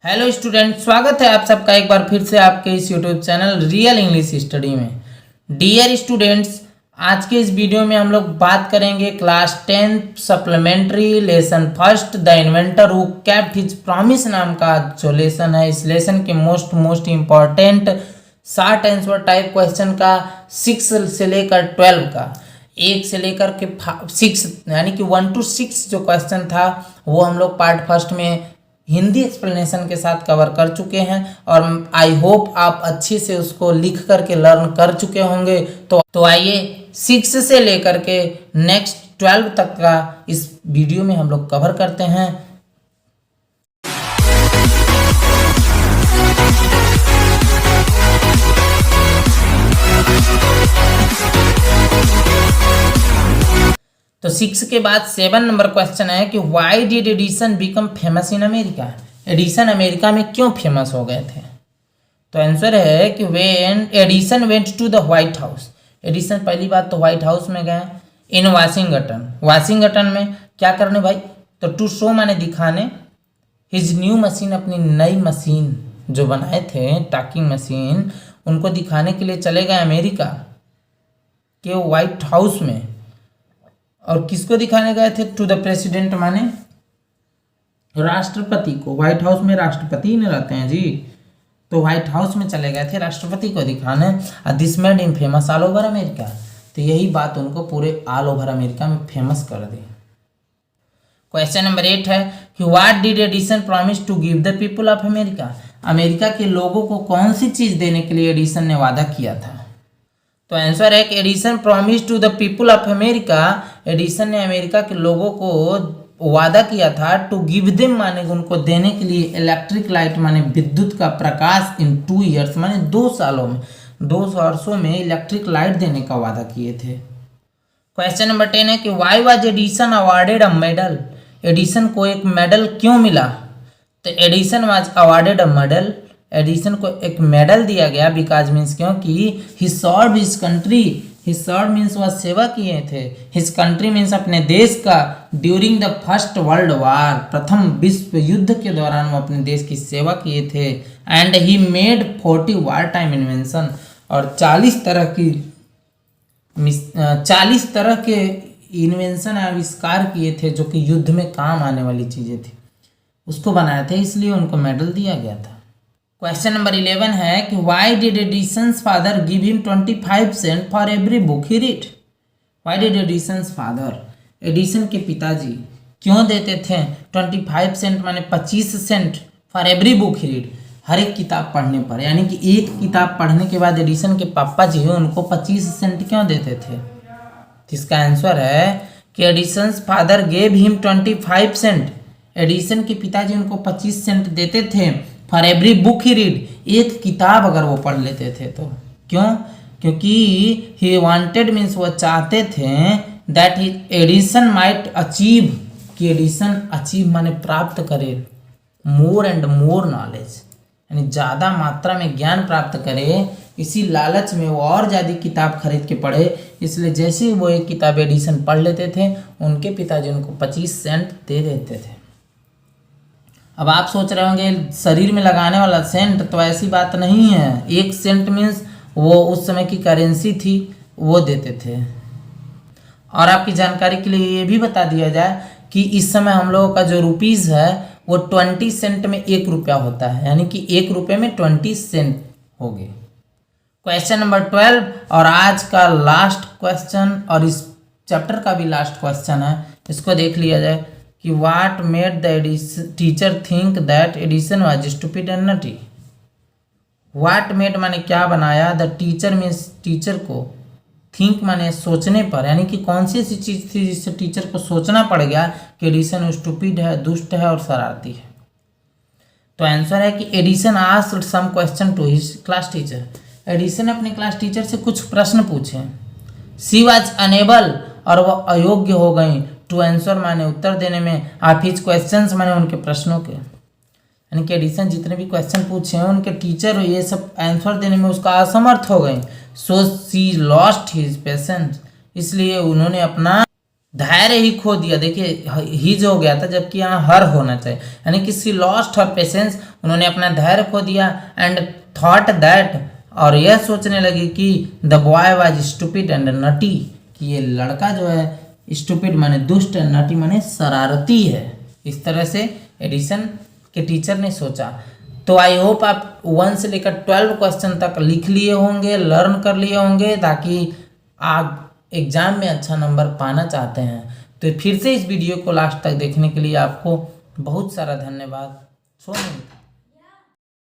Hello student, स्वागत है आप सबका एक बार फिर से आपके इस YouTube channel real English study में। डियर स्टूडेंट्स, आज के इस वीडियो में हम लोग बात करेंगे class 10 supplementary lesson first the inventor who kept his promise नाम का जो लेसन है। इस लेसन के most important short answer type question का 6 से लेकर 12 का 1 से लेकर के 6 यानी कि 1 to 6 जो क्वेश्चन था वो हम लोग पार्ट फर्स्ट में हिंदी एक्सप्लेनेशन के साथ कवर कर चुके हैं और आई होप आप अच्छे से उसको लिख करके लर्न कर चुके होंगे। तो आइए 6 से लेकर के नेक्स्ट 12 तक का इस वीडियो में हम लोग कवर करते हैं। तो 6 के बाद 7 नंबर क्वेश्चन है कि why did Edison become famous in America. Edison America में क्यों फेमस हो गए थे? तो आंसर है कि when Edison went to the White House. Edison पहली बात तो व्हाइट हाउस में गए इन वाशिंगटन में क्या करने भाई? तो टू शो माने दिखाने, हिज न्यू मशीन अपनी नई मशीन जो बनाए थे टाकिंग मशीन उनको दिखाने के लिए चले गए अमेरिका के व्हाइट हाउस में। और किसको दिखाने गए थे? टू द प्रेसिडेंट माने राष्ट्रपति को। व्हाइट हाउस में राष्ट्रपति ने रहते हैं जी, तो व्हाइट हाउस में चले गए थे राष्ट्रपति को दिखाने। This made him famous all over America. तो यही बात उनको पूरे ऑल ओवर अमेरिका में फेमस कर दी। क्वेश्चन नंबर 8 है कि what did Edison promise to give the people of America. America के लोगों को कौन सी चीज देने के लिए एडिसन ने वादा किया था? तो आंसर है कि Edison promise to the people of America. Edison ने अमेरिका के लोगों को वादा किया था टू गिव देम माने उनको देने के लिए इलेक्ट्रिक लाइट माने विद्युत का प्रकाश इन 2 ईयर्स माने 2 सालों में 2 वर्षों में इलेक्ट्रिक लाइट देने का वादा किए थे। क्वेश्चन नंबर 10 है कि why was Edison awarded a medal. Edison को एक मेडल क्यों मिला? तो Edison was awarded a medal. Edison को एक मेडल दिया गया बिकॉज मीन्स क्योंकि ही सर्व हिज कंट्री। ही सर्व मीन्स वह सेवा किए थे। हिज कंट्री मीन्स अपने देश का during the first world war प्रथम विश्व युद्ध के दौरान वो अपने देश की सेवा किए थे। And he made 40 war time invention और 40 तरह के इन्वेंशन आविष्कार किए थे जो कि युद्ध में काम आने वाली चीजें थी, उसको बनाए थे, इसलिए उनको मेडल दिया गया था। क्वेश्चन नंबर 11 है कि why did Edison's father give him 25 cent for every book he read. Why did Edison's father, Edison के पिताजी क्यों देते थे 25 सेंट माने 25 cent for every book he read, हर एक किताब पढ़ने पर। यानी कि एक किताब पढ़ने के बाद एडिसन के पापा जी उनको 25 सेंट क्यों देते थे? इसका आंसर है कि Edison's father gave him 25 cent. Edison के पिताजी उनको 25 सेंट देते थे for every book he read, एक किताब अगर वो पढ़ लेते थे तो। क्यों? क्योंकि ही वांटेड मीन्स वो चाहते थे that he Edison might achieve, कि एडिसन अचीव माने प्राप्त करे मोर एंड मोर नॉलेज, यानी ज़्यादा मात्रा में ज्ञान प्राप्त करे। इसी लालच में वो और ज़्यादा किताब खरीद के पढ़े, इसलिए जैसे ही वो एक किताब एडिसन पढ़ लेते थे उनके पिताजी उनको 25 सेंट दे देते थे। अब आप सोच रहे होंगे शरीर में लगाने वाला सेंट, तो ऐसी बात नहीं है। 1 सेंट मीन्स वो उस समय की करेंसी थी, वो देते थे। और आपकी जानकारी के लिए ये भी बता दिया जाए कि इस समय हम लोगों का जो रुपीज़ है वो 20 सेंट में 1 रुपया होता है, यानी कि 1 रुपये में 20 सेंट हो गए। क्वेश्चन नंबर 12 और आज का लास्ट क्वेश्चन और इस चैप्टर का भी लास्ट क्वेश्चन है, इसको देख लिया जाए कि what made the teacher think that Edison was stupid and nutty. What made माने क्या बनाया, द टीचर मीन्स टीचर को, थिंक माने सोचने पर, यानी कि कौन सी ऐसी चीज़ थी जिससे टीचर को सोचना पड़ गया कि एडिसन स्टूपिड है, दुष्ट है और शरारती है। तो आंसर है कि Edison asked some question to his class teacher. Edison अपने क्लास टीचर से कुछ प्रश्न पूछे। सी वाज अनेबल और वह अयोग्य हो गई टू आंसर माने उत्तर देने में, आप हिज क्वेश्चंस माने उनके प्रश्नों के, यानी कि एडिसन जितने भी क्वेश्चन पूछे हैं उनके टीचर ये सब आंसर देने में उसका असमर्थ हो गई। सो सी लॉस्ट हिज पेशेंस, इसलिए उन्होंने अपना धैर्य ही खो दिया। देखिए हिज हो गया था, जबकि यहाँ हर होना चाहिए, यानी कि सी लॉस्ट हर पेशेंस, उन्होंने अपना धैर्य खो दिया। एंड थॉट दैट, और यह सोचने लगी कि the boy was stupid and nutty, कि ये लड़का जो है स्टूपिड माने दुष्ट, नटी माने शरारती है। इस तरह से एडिसन के टीचर ने सोचा। तो आई होप आप 1 से लेकर 12 क्वेश्चन तक लिख लिए होंगे, लर्न कर लिए होंगे, ताकि आप एग्जाम में अच्छा नंबर पाना चाहते हैं। तो फिर से इस वीडियो को लास्ट तक देखने के लिए आपको बहुत सारा धन्यवाद। सो